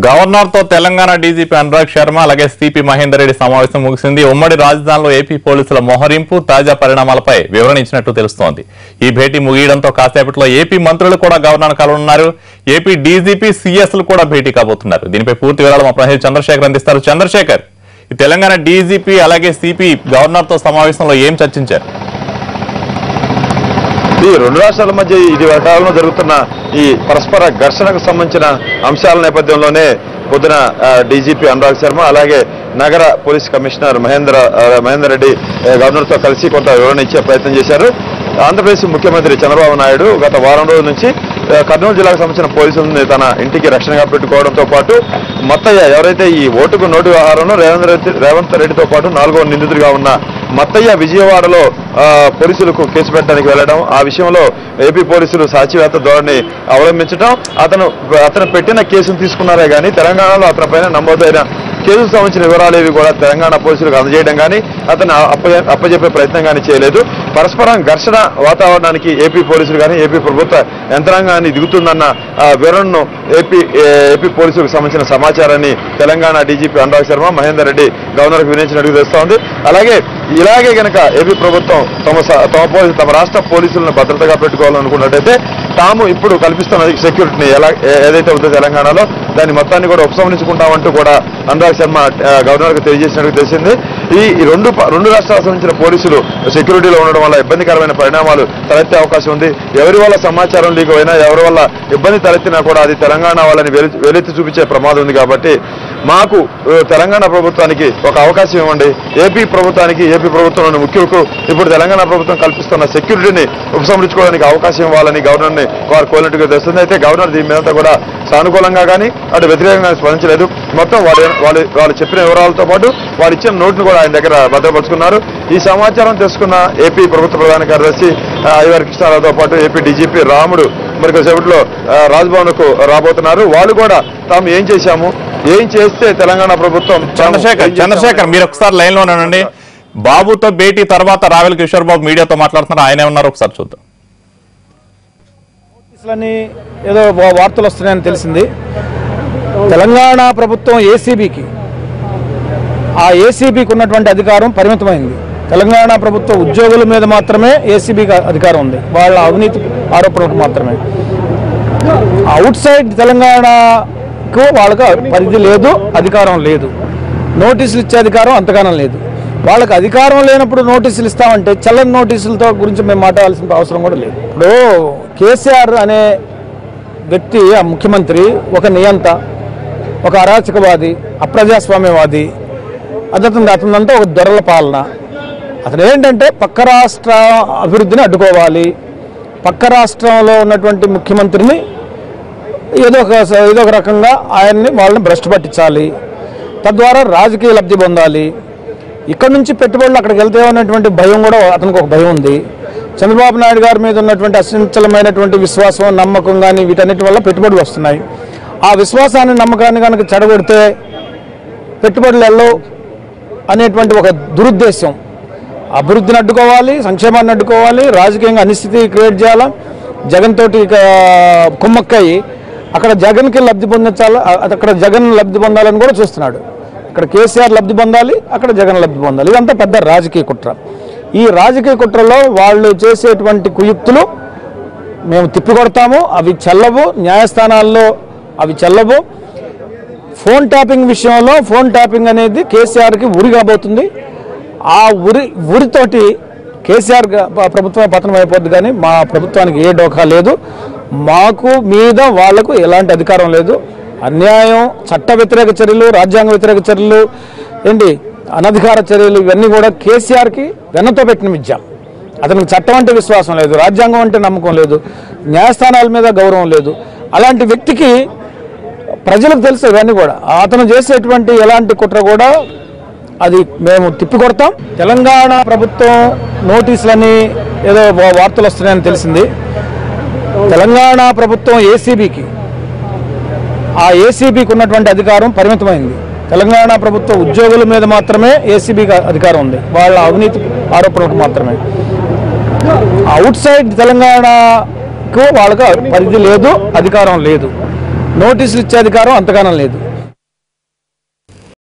Governor తో Telangana DGP Anurag Sharma అలాగే CP Mahender Reddy సమావేశం ముగిసింది. ఉమ్మడి రాజధానిలో ఏపీ పోలీసుల మోహరింపు తాజా పరిణామాలపై వివరణ ఇచ్చినట్టు తెలుస్తోంది. ఈ భేటీ ముగియడంతో కాసేపట్లో ఏపీ మంత్రులు కూడా గవర్నర్ కలవనున్నారు. ఏపీ డీజీపీ సీఎస్లు కూడా భేటీ కాబోతున్నారు. దీనిపై పూర్తి వివరాలు మా ప్రతినిధి చంద్రశేఖర్ అందిస్తారు. చంద్రశేఖర్, ఈ తెలంగాణ డీజీపీ అలాగే సిపి గవర్నర్ తో సమావేశంలో ఏం చర్చించారు? ఈ రెండు రాష్ట్రాల మధ్య ఇది కాలంలో జరుగుతున్న ఈ పరస్పర ఘర్షణకు సంబంధించిన అంశాల నేపథ్యంలోనే పొద్దున డీజీపీ అనురాగ్ శర్మ అలాగే నగర పోలీస్ కమిషనర్ మహేందర్ రెడ్డి గవర్నర్తో కలిసి కొంత వివరణ ఇచ్చే ప్రయత్నం చేశారు. ఆంధ్రప్రదేశ్ ముఖ్యమంత్రి చంద్రబాబు నాయుడు గత వారం రోజుల నుంచి కర్నూలు జిల్లాకు సంబంధించిన పోలీసులను తన ఇంటికి రక్షణగా పెట్టుకోవడంతో పాటు మత్తయ్య ఎవరైతే ఈ ఓటుకు నోటు వ్యవహారంలో రేవంత్ రెడ్డితో పాటు 4వ నిందితుడిగా ఉన్న మత్తయ్య విజయవాడలో పోలీసులకు కేసు పెట్టడానికి వెళ్లడం, ఆ విషయంలో ఏపీ పోలీసులు సాక్షివేత్త ధోరణి అవలంబించడం, అతను పెట్టిన కేసును తీసుకున్నారే కానీ తెలంగాణలో అతని పైన నమోదైన కేసుకు సంబంధించిన వివరాలు కూడా తెలంగాణ పోలీసులకు అందజేయడం కానీ అతను అప్పజెప్పే ప్రయత్నం కానీ చేయలేదు. పరస్పరం ఘర్షణ వాతావరణానికి ఏపీ పోలీసులు కానీ ఏపీ ప్రభుత్వ యంత్రాంగాన్ని దిగుతుందన్న వివరణను ఏపీ పోలీసులకు సంబంధించిన సమాచారాన్ని తెలంగాణ డీజీపీ అనురాగ్ శర్మ మహేందర్ రెడ్డి గవర్నర్కు వినియోగించినట్టు తెలుస్తోంది. అలాగే ఇలాగే కనుక ఏపీ ప్రభుత్వం తమ రాష్ట్ర పోలీసులను భద్రతగా పెట్టుకోవాలనుకున్నట్టయితే తాము ఇప్పుడు కల్పిస్తున్న సెక్యూరిటీని ఏదైతే ఉందో తెలంగాణలో దాని మొత్తాన్ని కూడా ఉపసంహరించుకుంటామంటూ కూడా అనురాగ్ శర్మ గవర్నర్కు తెలియజేసినట్టు తెలిసింది. ఈ రెండు రాష్ట్రాలకు సంబంధించిన పోలీసులు సెక్యూరిటీలో ఉండడం వల్ల ఇబ్బందికరమైన పరిణామాలు తలెత్తే అవకాశం ఉంది. ఎవరి వల్ల సమాచారం లీక్ అయినా ఎవరి వల్ల ఇబ్బంది తలెత్తినా కూడా అది తెలంగాణ వాళ్ళని వెలెత్తి చూపించే ప్రమాదం ఉంది. కాబట్టి మాకు తెలంగాణ ప్రభుత్వానికి ఒక అవకాశం ఇవ్వండి, ఏపీ ప్రభుత్వంలోని ముఖ్యులకు ఇప్పుడు తెలంగాణ ప్రభుత్వం కల్పిస్తున్న సెక్యూరిటీని ఉపసంహరించుకోవడానికి అవకాశం ఇవ్వాలని గవర్నర్ని వారు కోరినట్టుగా తెలుస్తుంది. అయితే గవర్నర్ దీని మీద కూడా సానుకూలంగా కానీ అటు వ్యతిరేకంగా స్పందించలేదు. మొత్తం వాళ్ళు చెప్పిన వివరాలతో పాటు వాళ్ళు ఇచ్చిన నోటును కూడా ఆయన దగ్గర భద్రపరుచుకున్నారు. ఈ సమాచారం తెలుసుకున్న ఏపీ ప్రభుత్వ ప్రధాన కార్యదర్శి ఐవర్ కృష్ణారావుతో పాటు ఏపీ డీజీపీ రాముడు మరి కొద్దిసేపట్లో రాజ్భవన్కు రాబోతున్నారు. వాళ్ళు కూడా తాము ఏం చేశాము, ఏం చేస్తే తెలంగాణ ప్రభుత్వం. చంద్రశేఖర్ మీరు ఒకసారి లైన్ లో ఉన్నానండి. బాబుతో భేటీ తర్వాత రావెల్ కిషోర్ బాబు మీడియాతో మాట్లాడుతున్నారు. ఆయన ఏమన్నారు ఒకసారి చూద్దాం. ఏదో వార్తలు వస్తున్నాయని తెలిసింది. తెలంగాణ ప్రభుత్వం ఏసీబీకి ఉన్నటువంటి అధికారం పరిమితమైంది. తెలంగాణ ప్రభుత్వ ఉద్యోగుల మీద మాత్రమే ఏసీబీకి అధికారం ఉంది, వాళ్ళ అవినీతి ఆరోపణలకు మాత్రమే. అవుట్ సైడ్ తెలంగాణకు వాళ్ళకు పరిధి లేదు, అధికారం లేదు. నోటీసులు ఇచ్చే అధికారం అంతగానం లేదు. వాళ్ళకి అధికారం లేనప్పుడు నోటీసులు ఇస్తామంటే చల్లని నోటీసులతో గురించి మేము మాట్లాడాల్సిన అవసరం కూడా లేదు. ఇప్పుడు కేసీఆర్ అనే వ్యక్తి, ఆ ముఖ్యమంత్రి ఒక నియంత, ఒక అరాచకవాది, అప్రజాస్వామ్యవాది, అతనంతా ఒక దొరల పాలన. అతను ఏంటంటే పక్క రాష్ట్ర అభివృద్ధిని అడ్డుకోవాలి, పక్క రాష్ట్రంలో ఉన్నటువంటి ముఖ్యమంత్రిని ఏదో ఒక రకంగా వాళ్ళని భ్రష్టు పట్టించాలి, తద్వారా రాజకీయ లబ్ధి పొందాలి. ఇక్కడ నుంచి పెట్టుబడులు అక్కడికి వెళ్తే ఉన్నటువంటి భయం కూడా అతనికి ఒక భయం ఉంది. చంద్రబాబు నాయుడు గారి మీద ఉన్నటువంటి అసంచలమైనటువంటి విశ్వాసం, నమ్మకం కానీ వీటన్నిటి వల్ల పెట్టుబడులు వస్తున్నాయి. ఆ విశ్వాసాన్ని, నమ్మకాన్ని కనుక చెడగొడితే పెట్టుబడులు వెళ్ళవు అనేటువంటి ఒక దురుద్దేశం. అభివృద్ధిని అడ్డుకోవాలి, సంక్షేమాన్ని అడ్డుకోవాలి, రాజకీయంగా అనిశ్చితి క్రియేట్ చేయాలా, జగన్ తోటి కుమ్మక్కయి అక్కడ జగన్కి లబ్ధి పొందించాలి, అక్కడ జగన్ లబ్ధి పొందాలని కూడా చూస్తున్నాడు. ఇక్కడ కేసీఆర్ లబ్ధి పొందాలి, అక్కడ జగన్ లబ్ధి పొందాలి. ఇదంతా పెద్ద రాజకీయ కుట్ర. ఈ రాజకీయ కుట్రలో వాళ్ళు చేసేటువంటి కుయుక్తులు మేము తిప్పికొడతాము, అవి చెల్లవు, న్యాయస్థానాల్లో అవి చెల్లవు. ఫోన్ ట్యాపింగ్ విషయంలో ఫోన్ ట్యాపింగ్ అనేది కేసీఆర్కి ఉరి కాబోతుంది. ఆ ఉరితోటి కేసీఆర్ ప్రభుత్వం పతనం అయిపోద్ది, కానీ మా ప్రభుత్వానికి ఏ డోకా లేదు. మాకు మీద వాళ్లకు ఎలాంటి అధికారం లేదు. అన్యాయం, చట్ట వ్యతిరేక చర్యలు, రాజ్యాంగ వ్యతిరేక చర్యలు, అనధికార చర్యలు, ఇవన్నీ కూడా కేసీఆర్కి వెన్నతో పెట్టిన విద్య. అతనికి చట్టం అంటే విశ్వాసం లేదు, రాజ్యాంగం అంటే నమ్మకం లేదు, న్యాయస్థానాల మీద గౌరవం లేదు. అలాంటి వ్యక్తికి ప్రజలకు తెలుసు ఇవన్నీ కూడా. అతను చేసేటువంటి ఎలాంటి కుట్ర కూడా అది మేము తిప్పికొడతాం. తెలంగాణ ప్రభుత్వం నోటీసులని ఏదో వార్తలు వస్తున్నాయని తెలిసింది. తెలంగాణ ప్రభుత్వం ఏసీబీకి ఉన్నటువంటి అధికారం పరిమితమైంది. తెలంగాణ ప్రభుత్వ ఉద్యోగుల మీద మాత్రమే ఏసీబీకి అధికారం ఉంది, వాళ్ళ అవినీతి ఆరోపణలకు మాత్రమే. అవుట్ సైడ్ తెలంగాణకు వాళ్ళకు పరిధి లేదు, అధికారం లేదు. నోటీసులు ఇచ్చే అధికారం అంతగానం లేదు.